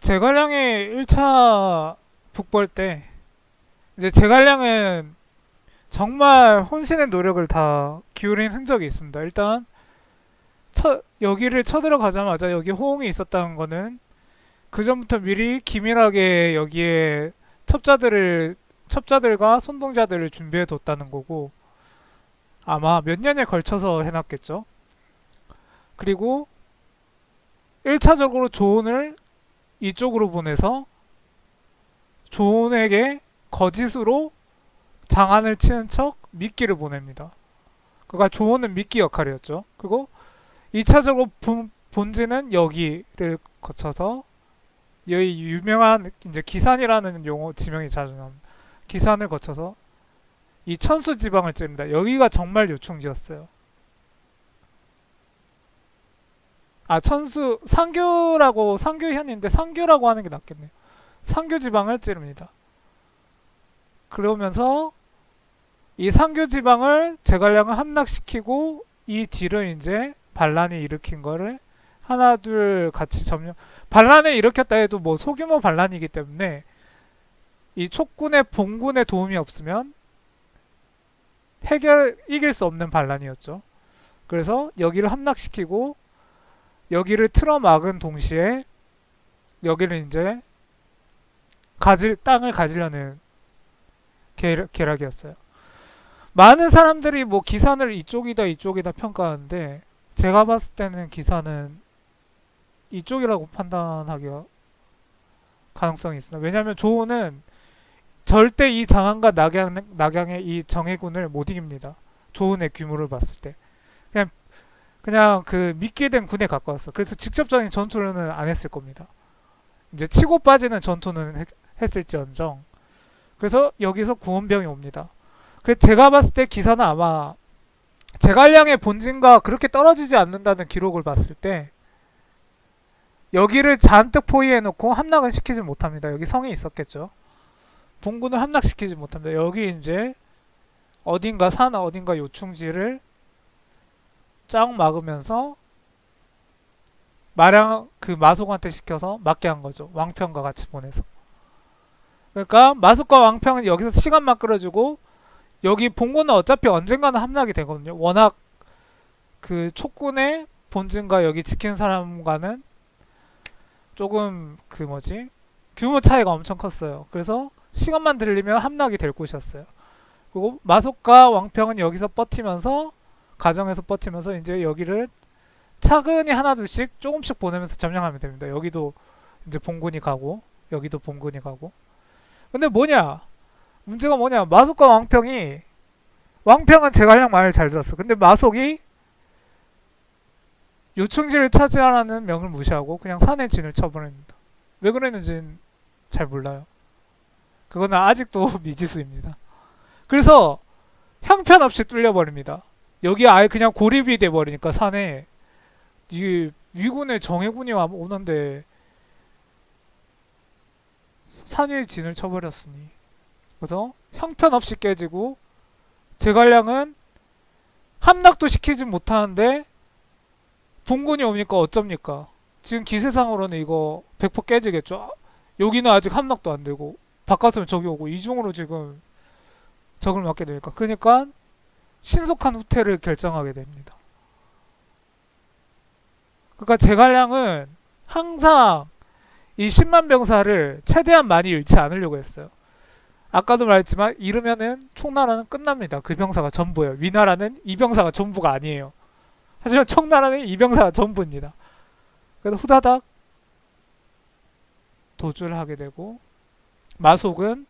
제갈량의 1차 북벌 때 이제 제갈량은 정말 혼신의 노력을 다 기울인 흔적이 있습니다. 일단 여기를 쳐들어가자마자 여기 호응이 있었다는 거는 그 전부터 미리 기밀하게 여기에 첩자들과 손동자들을 준비해 뒀다는 거고, 아마 몇 년에 걸쳐서 해놨겠죠. 그리고 1차적으로 조언을 이쪽으로 보내서 조언에게 거짓으로 장안을 치는 척 미끼를 보냅니다. 그러니까 조언은 미끼 역할이었죠. 그리고 2차적으로 본진은 여기를 거쳐서 여기 유명한 이제 기산이라는 용어 지명이 자주 나옵니다. 기산을 거쳐서 이 천수 지방을 찝니다. 여기가 정말 요충지였어요. 아, 천수 상교현인데 상교라고 하는 게 낫겠네요. 상교 지방을 찌릅니다. 그러면서 이 상교 지방을 제갈량을 함락시키고 이 뒤를 이제 반란이 일으킨 거를 하나 둘 같이 점령. 반란을 일으켰다 해도 뭐 소규모 반란이기 때문에 이 촉군의 봉군의 도움이 없으면 이길 수 없는 반란이었죠. 그래서 여기를 함락시키고 여기를 틀어막은 동시에 여기를 이제 땅을 가지려는 계략이었어요. 많은 사람들이 뭐 기산을 이쪽이다 평가하는데 제가 봤을 때는 기산은 이쪽이라고 판단하기가 가능성이 있습니다. 왜냐하면 조은은 절대 이 장안과 낙양의 이 정예군을 못 이깁니다. 조은의 규모를 봤을 때 그냥 그 미끼된 군에 가까웠어. 그래서 직접적인 전투는 안 했을 겁니다. 이제 치고 빠지는 전투는 했을지언정. 그래서 여기서 구원병이 옵니다. 그래서 제가 봤을 때 기사는 아마 제갈량의 본진과 그렇게 떨어지지 않는다는 기록을 봤을 때 여기를 잔뜩 포위해놓고 함락은 시키지 못합니다. 여기 성이 있었겠죠. 본군을 함락시키지 못합니다. 여기 이제 어딘가 요충지를 쫙 막으면서 마속한테 시켜서 막게 한 거죠. 왕평과 같이 보내서. 그러니까 마속과 왕평은 여기서 시간만 끌어주고 여기 본군은 어차피 언젠가는 함락이 되거든요. 워낙 그 촉군의 본진과 여기 지키는 사람과는 조금 규모 차이가 엄청 컸어요. 그래서 시간만 들리면 함락이 될 곳이었어요. 그리고 마속과 왕평은 여기서 버티면서 가정에서 버티면서 이제 여기를 차근히 하나둘씩 조금씩 보내면서 점령하면 됩니다. 여기도 이제 본군이 가고 여기도 본군이 가고. 근데 문제가 뭐냐? 마속과 왕평은 제갈량 말을 잘 들었어. 근데 마속이 요충지를 차지하라는 명을 무시하고 그냥 산에 진을 쳐버립니다. 왜 그랬는지는 잘 몰라요. 그거는 아직도 미지수입니다. 그래서 형편없이 뚫려버립니다. 여기 아예 그냥 고립이 돼버리니까 산에 이 위군의 정예군이 오는데 산 위에 진을 쳐버렸으니 그래서 형편없이 깨지고 제갈량은 함락도 시키지 못하는데 본군이 오니까 어쩝니까? 지금 기세상으로는 이거 100% 깨지겠죠. 여기는 아직 함락도 안 되고 바깥으로 적이 오고 이중으로 지금 적을 맞게 되니까 그러니까 신속한 후퇴를 결정하게 됩니다. 그러니까 제갈량은 항상 이 10만 병사를 최대한 많이 잃지 않으려고 했어요. 아까도 말했지만 잃으면은 총나라는 끝납니다. 그 병사가 전부예요. 위나라는 이 병사가 전부가 아니에요. 하지만 총나라는 이 병사가 전부입니다. 그래서 후다닥 도주를 하게 되고 마속은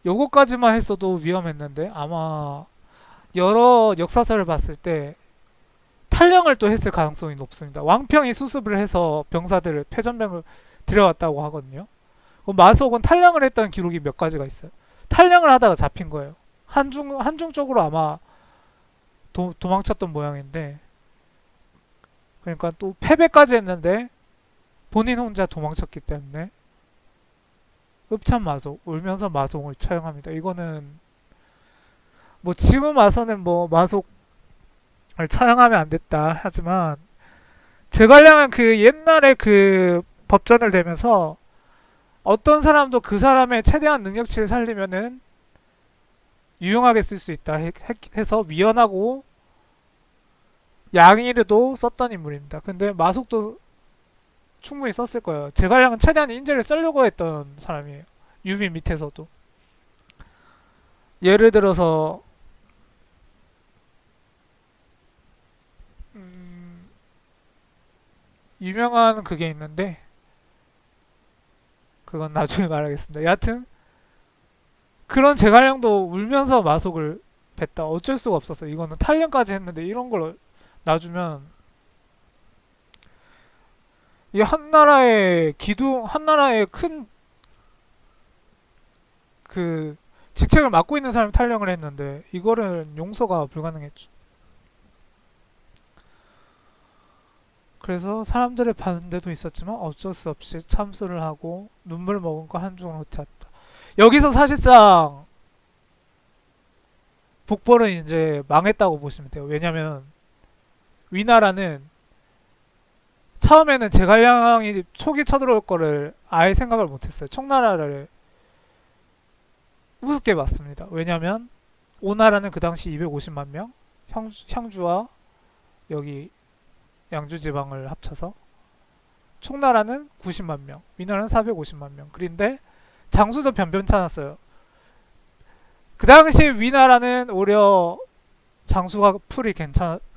요거까지만 했어도 위험했는데 아마 여러 역사서를 봤을 때 탈령을 또 했을 가능성이 높습니다. 왕평이 수습을 해서 패전병을 들여왔다고 하거든요. 마속은 탈령을 했던 기록이 몇 가지가 있어요. 탈령을 하다가 잡힌 거예요. 한중 쪽으로 아마 도망쳤던 모양인데 그러니까 또 패배까지 했는데 본인 혼자 도망쳤기 때문에 읍참 마속 울면서 마속을 처형합니다. 이거는 뭐 지금 와서는 뭐 마속을 처형하면 안 됐다 하지만 제갈량은 그 옛날에 그 법전을 대면서 어떤 사람도 그 사람의 최대한 능력치를 살리면은 유용하게 쓸 수 있다 해서 위헌하고 양의르도 썼던 인물입니다. 근데 마속도 충분히 썼을 거예요. 제갈량은 최대한 인재를 쓰려고 했던 사람이에요. 유비 밑에서도. 예를 들어서 음, 유명한 그게 있는데 그건 나중에 말하겠습니다. 여하튼 그런 제갈량도 울면서 마속을 뱉다. 어쩔 수가 없었어. 이거는 탈령까지 했는데 이런 걸 놔주면 이 한 나라의 한 나라의 큰 그 직책을 맡고 있는 사람이 탈령을 했는데 이거는 용서가 불가능했죠. 그래서 사람들의 반대도 있었지만 어쩔 수 없이 참수를 하고 눈물 머금고 한중을 후퇴했다. 여기서 사실상 북벌은 이제 망했다고 보시면 돼요. 왜냐면 위나라는 처음에는 제갈량이 초기 쳐들어올 거를 아예 생각을 못했어요. 총나라를 우습게 봤습니다. 왜냐면 오나라는 그 당시 250만 명, 향주와 여기 양주 지방을 합쳐서 총나라는 90만 명, 위나라는 450만 명. 그런데 장수도 변변찮았어요. 그 당시 위나라는 오히려 장수가 풀이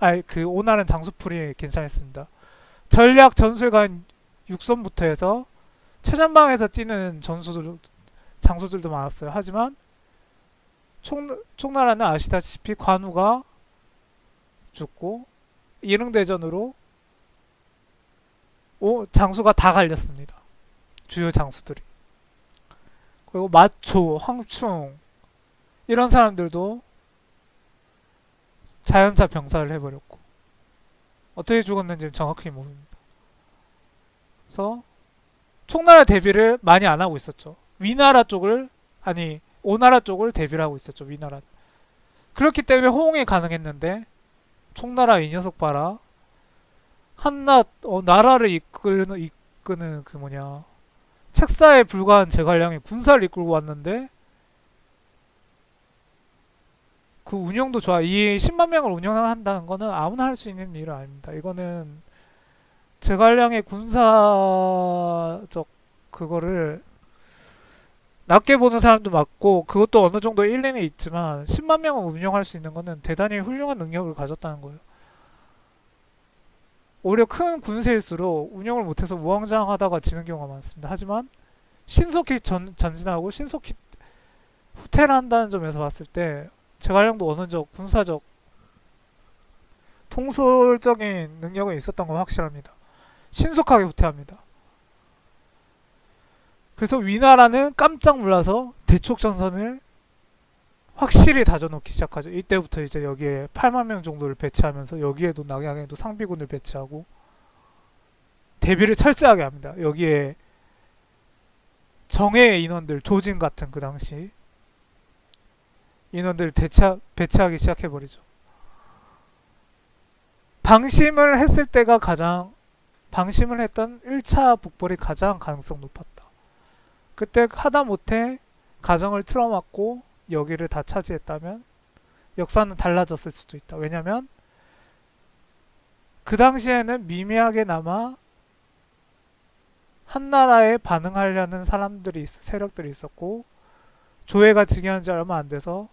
아니 그 오나라는 장수 풀이 괜찮았습니다. 전략 전술가인 육선부터 해서 최전방에서 뛰는 장수들도 많았어요. 하지만 총나라는 아시다시피 관우가 죽고 이릉대전으로 장수가 다 갈렸습니다. 주요 장수들이. 그리고 마초, 황충 이런 사람들도 자연사 병사를 해버렸고 어떻게 죽었는지 정확히 모릅니다. 그래서 총나라 대비를 많이 안 하고 있었죠. 위나라 쪽을 아니 오나라 쪽을 대비를 하고 있었죠. 위나라. 그렇기 때문에 호응이 가능했는데 총나라 이 녀석 봐라. 나라를 이끄는 그 뭐냐 책사에 불과한 제갈량이 군사를 이끌고 왔는데 그 운영도 좋아. 이 10만 명을 운영한다는 거는 아무나 할 수 있는 일은 아닙니다. 이거는 제갈량의 군사적 그거를 낮게 보는 사람도 많고 그것도 어느 정도 일리는 있지만 10만 명을 운영할 수 있는 거는 대단히 훌륭한 능력을 가졌다는 거예요. 오히려 큰 군세일수록 운영을 못해서 우왕좌왕하다가 지는 경우가 많습니다. 하지만 신속히 전진하고 신속히 후퇴를 한다는 점에서 봤을 때 제갈량도 어느 정도 군사적 통솔적인 능력은 있었던 건 확실합니다. 신속하게 후퇴합니다. 그래서 위나라는 깜짝 놀라서 대촉전선을 확실히 다져놓기 시작하죠. 이때부터 이제 여기에 8만 명 정도를 배치하면서 여기에도 낙양에도 상비군을 배치하고 대비를 철저하게 합니다. 여기에 정예의 인원들, 조진 같은 그 당시 인원들을 배치하기 시작해버리죠. 방심을 했을 때가 방심을 했던 1차 북벌이 가장 가능성 높았다. 그때 하다못해 가정을 틀어막고 여기를 다 차지했다면 역사는 달라졌을 수도 있다. 왜냐면 그 당시에는 미미하게나마 한나라에 반응하려는 세력들이 있었고 조회가 즉위한 지 얼마 안 돼서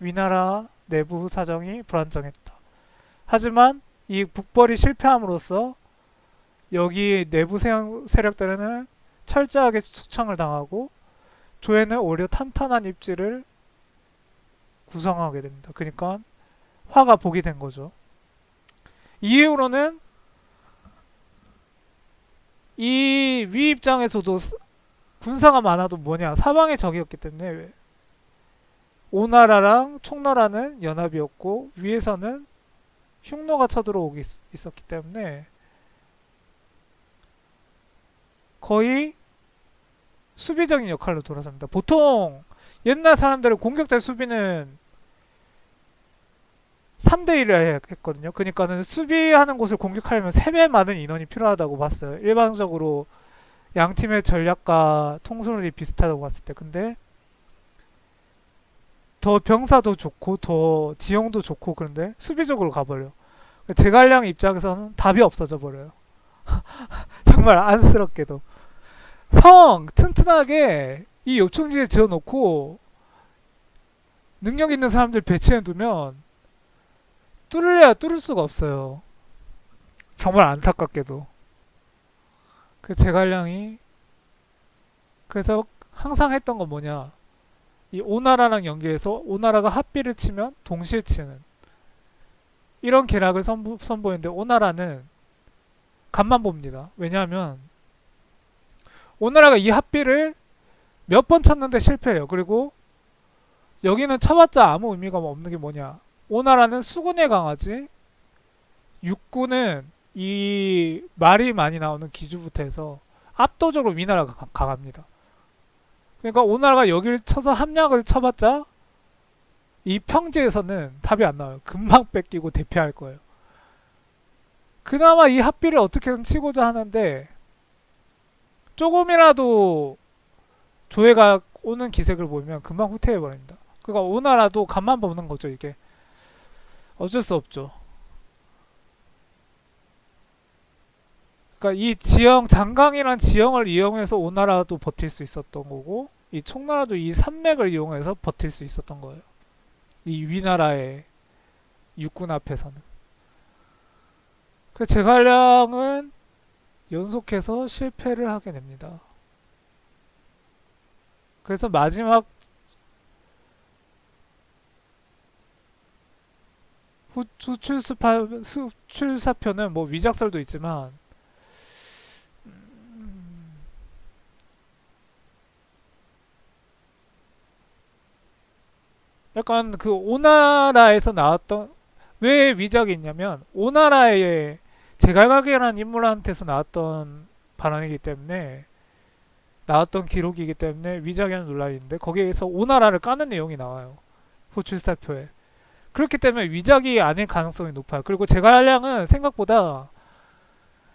위나라 내부 사정이 불안정했다. 하지만 이 북벌이 실패함으로써 여기 내부 세력들은 철저하게 숙청을 당하고 조회는 오히려 탄탄한 입지를 구성하게 됩니다. 그러니까 화가 복이 된 거죠. 이 이후로는 이 위 입장에서도 군사가 많아도 사방의 적이었기 때문에 오나라랑 총나라는 연합이었고 위에서는 흉노가 쳐들어오기 있었기 때문에 거의 수비적인 역할로 돌아섭니다. 보통 옛날 사람들은 공격대 수비는 3대1을 했거든요. 그러니까는 수비하는 곳을 공격하려면 3배 많은 인원이 필요하다고 봤어요. 일반적으로 양 팀의 전략과 통솔이 비슷하다고 봤을 때. 근데 더 병사도 좋고 더 지형도 좋고 그런데 수비적으로 가버려. 제갈량 입장에서는 답이 없어져 버려요. 정말 안쓰럽게도. 성 튼튼하게 이 요충지에 지어놓고 능력 있는 사람들 배치해두면 뚫을래야 뚫을 수가 없어요. 정말 안타깝게도. 그 제갈량이 그래서 항상 했던 건 뭐냐, 이 오나라랑 연계해서 오나라가 합비를 치면 동시에 치는 이런 계략을 선보이는데 오나라는 간만 봅니다. 왜냐하면 오나라가 이 합비를 몇 번 쳤는데 실패해요. 그리고 여기는 쳐봤자 아무 의미가 없는 게 뭐냐, 오나라는 수군에 강하지 육군은 이 말이 많이 나오는 기주부터 해서 압도적으로 위나라가 강합니다. 그러니까 오나라가 여기를 쳐서 함량을 쳐봤자 이 평지에서는 답이 안 나와요. 금방 뺏기고 대피할 거예요. 그나마 이 합비를 어떻게든 치고자 하는데 조금이라도 조회가 오는 기색을 보이면 금방 후퇴해버립니다. 그러니까 오나라도 간만 보는 거죠. 이게 어쩔 수 없죠. 그러니까 이 지형, 장강이란 지형을 이용해서 오나라도 버틸 수 있었던 거고 이 총나라도 이 산맥을 이용해서 버틸 수 있었던 거예요. 이 위나라의 육군 앞에서는. 그 제갈량은 연속해서 실패를 하게 됩니다. 그래서 마지막 후출사표는 뭐 위작설도 있지만 약간 그 오나라에서 나왔던, 왜 위작이 있냐면 오나라의 제갈각이라는 인물한테서 나왔던 발언이기 때문에, 나왔던 기록이기 때문에 위작이라는 논란이 있는데 거기에서 오나라를 까는 내용이 나와요. 후출사표에. 그렇기 때문에 위작이 아닐 가능성이 높아요. 그리고 제갈량은 생각보다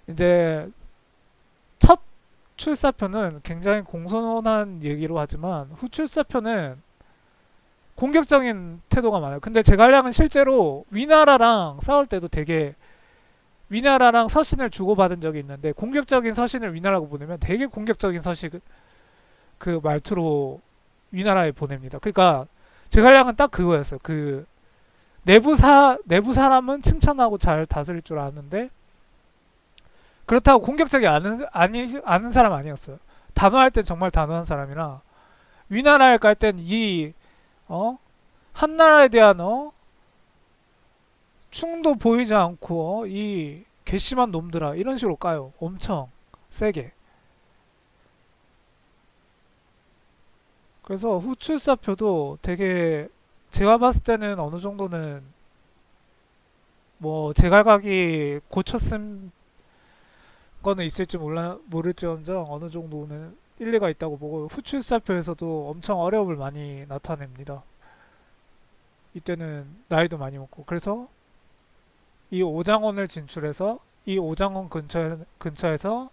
이제 첫 출사표는 굉장히 공손한 얘기로 하지만 후출사표는 공격적인 태도가 많아요. 근데 제갈량은 실제로 위나라랑 싸울 때도 되게, 위나라랑 서신을 주고받은 적이 있는데 공격적인 서신을 위나라고 보내면 되게 공격적인 서식 그 말투로 위나라에 보냅니다. 그러니까 제갈량은 딱 그거였어요. 그 내부 사람은 칭찬하고 잘 다스릴 줄 아는데 그렇다고 공격적이 아는 사람 아니었어요. 단호할 땐 정말 단호한 사람이라 위나라를 깔 땐 이 한나라에 대한 충도 보이지 않고 이 괘씸한 놈들아 이런 식으로 까요. 엄청 세게. 그래서 후출사표도 되게 제가 봤을 때는 어느 정도는 뭐 제갈각이 고쳤음 거는 있을지 모를지언정 어느 정도는 일리가 있다고 보고 후출사표에서도 엄청 어려움을 많이 나타냅니다. 이때는 나이도 많이 먹고 그래서 이 오장원을 진출해서 이 오장원 근처에서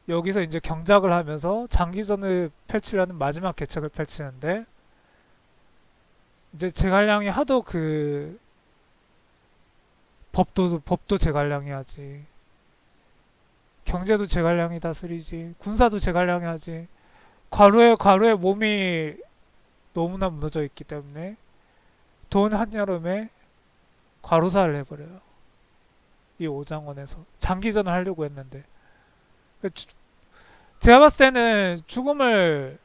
여기서 이제 경작을 하면서 장기전을 펼치려는 마지막 계책을 펼치는데 이제 제갈량이 하도 그 법도 제갈량이 하지, 경제도 제갈량이 다스리지, 군사도 제갈량이 하지, 과로에 몸이 너무나 무너져 있기 때문에 돈 한여름에 과로사를 해버려요. 이 오장원에서 장기전을 하려고 했는데 제가 봤을 때는 죽음을,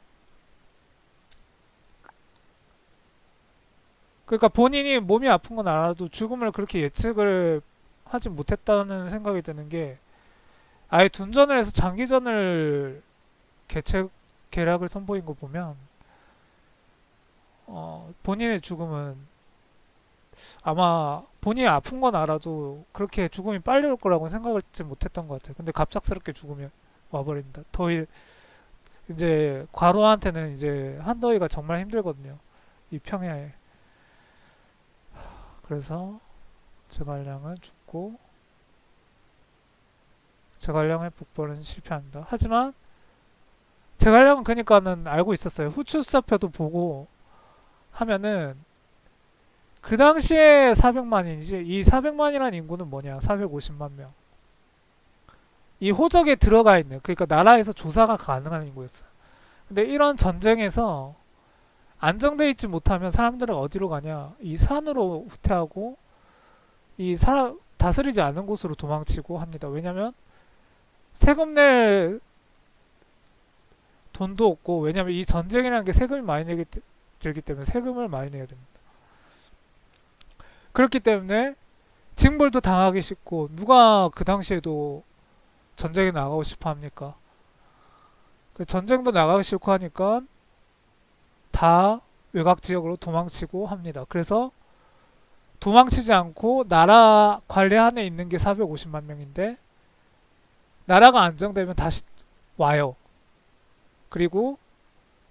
그러니까 본인이 몸이 아픈 건 알아도 죽음을 그렇게 예측을 하지 못했다는 생각이 드는 게, 아예 둔전을 해서 장기전을 계략을 선보인 거 보면 본인의 죽음은 아마 본인이 아픈 건 알아도 그렇게 죽음이 빨리 올 거라고 생각하지 못했던 것 같아요. 근데 갑작스럽게 죽음이 와버립니다. 이제 과로한테는 이제 한더위가 정말 힘들거든요. 이 평야에. 그래서 제갈량은 죽고 제갈량의 북벌은 실패합니다. 하지만 제갈량은 그니까는 알고 있었어요. 후추 수사표도 보고 하면은 그 당시에 400만이지 이 400만이라는 인구는 뭐냐 450만 명. 이 호적에 들어가 있는 그러니까 나라에서 조사가 가능한 인구였어요. 근데 이런 전쟁에서 안정돼 있지 못하면 사람들은 어디로 가냐 이 산으로 후퇴하고 이 사람 다스리지 않은 곳으로 도망치고 합니다. 왜냐면 세금 낼 돈도 없고 왜냐면 이 전쟁이라는 게 세금이 많이 들기 때문에 세금을 많이 내야 됩니다. 그렇기 때문에 징벌도 당하기 쉽고 누가 그 당시에도 전쟁에 나가고 싶어 합니까? 그 전쟁도 나가기 싫고 하니까 다 외곽 지역으로 도망치고 합니다. 그래서 도망치지 않고 나라 관리 안에 있는 게 450만 명인데 나라가 안정되면 다시 와요. 그리고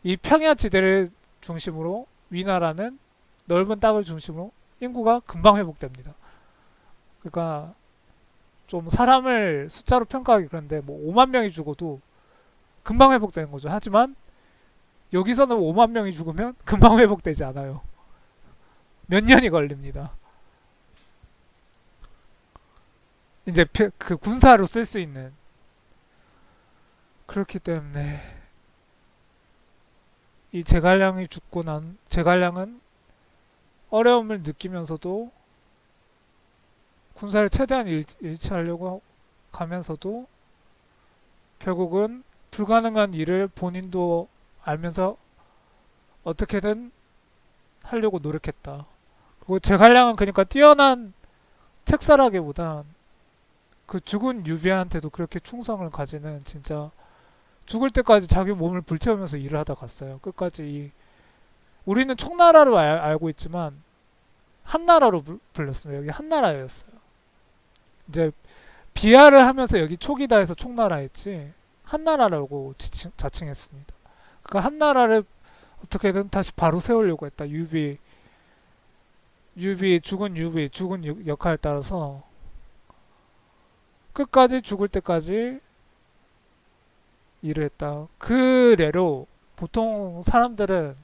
이 평야 지대를 중심으로 위나라는 넓은 땅을 중심으로 인구가 금방 회복됩니다. 그러니까 좀 사람을 숫자로 평가하기 그런데 뭐 5만 명이 죽어도 금방 회복되는 거죠. 하지만 여기서는 5만 명이 죽으면 금방 회복되지 않아요. 몇 년이 걸립니다. 이제 그 군사로 쓸 수 있는 그렇기 때문에 이 제갈량이 죽고 난 제갈량은 어려움을 느끼면서도 군사를 최대한 일치하려고 가면서도 결국은 불가능한 일을 본인도 알면서 어떻게든 하려고 노력했다. 그리고 제갈량은 그러니까 뛰어난 책사라기보단 그 죽은 유비한테도 그렇게 충성을 가지는 진짜 죽을 때까지 자기 몸을 불태우면서 일을 하다 갔어요. 끝까지 우리는 총나라로 알고 있지만 한나라로 불렸습니다. 여기 한나라였어요. 이제 비하를 하면서 여기 촉이다 해서 총나라 했지 한나라라고 자칭했습니다. 그러니까 한나라를 어떻게든 다시 바로 세우려고 했다. 죽은 역할에 따라서 끝까지 죽을 때까지 일을 했다. 그 예로 보통 사람들은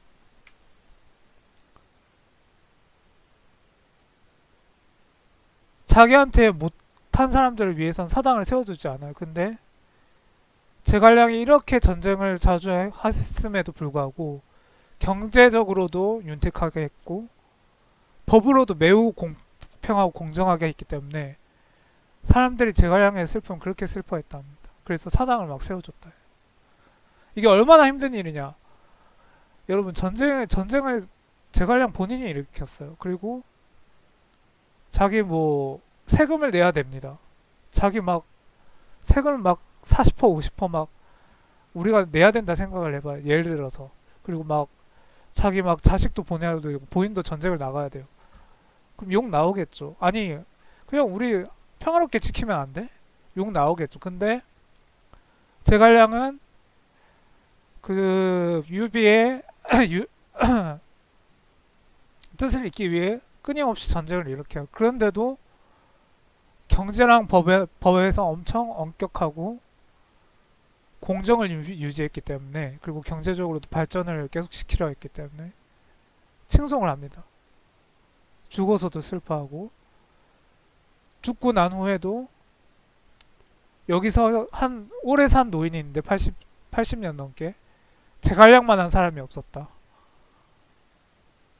자기한테 못한 사람들을 위해선 사당을 세워주지 않아요. 근데 제갈량이 이렇게 전쟁을 자주 했음에도 불구하고 경제적으로도 윤택하게 했고 법으로도 매우 공평하고 공정하게 했기 때문에 사람들이 제갈량의 슬픔을 그렇게 슬퍼했답니다. 그래서 사당을 막 세워줬다. 이게 얼마나 힘든 일이냐. 여러분 전쟁을 제갈량 본인이 일으켰어요. 그리고 자기 뭐 세금을 내야 됩니다. 자기 막 세금을 막 40% 50%막 우리가 내야 된다 생각을 해봐요. 예를 들어서 그리고 막 자기 막 자식도 보내야 되고 본인도 전쟁을 나가야 돼요. 그럼 욕 나오겠죠. 아니 그냥 우리 평화롭게 지키면 안 돼? 욕 나오겠죠. 근데 제갈량은 그 유비의 뜻을 잇기 위해 끊임없이 전쟁을 일으켜요. 그런데도 경제랑 법에서 엄청 엄격하고 공정을 유지했기 때문에 그리고 경제적으로도 발전을 계속 시키려 했기 때문에 칭송을 합니다. 죽어서도 슬퍼하고 죽고 난 후에도 여기서 한 오래 산 노인이 있는데 80년 넘게 제갈량만한 사람이 없었다.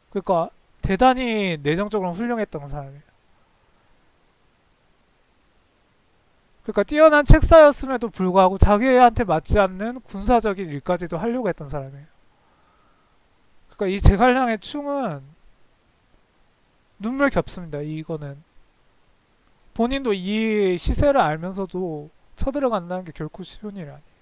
그러니까 대단히 내정적으로 훌륭했던 사람이에요. 그러니까 뛰어난 책사였음에도 불구하고 자기한테 맞지 않는 군사적인 일까지도 하려고 했던 사람이에요. 그러니까 이 제갈량의 충은 눈물겹습니다. 이거는 본인도 이 시세를 알면서도 쳐들어간다는 게 결코 쉬운 일이 아니에요.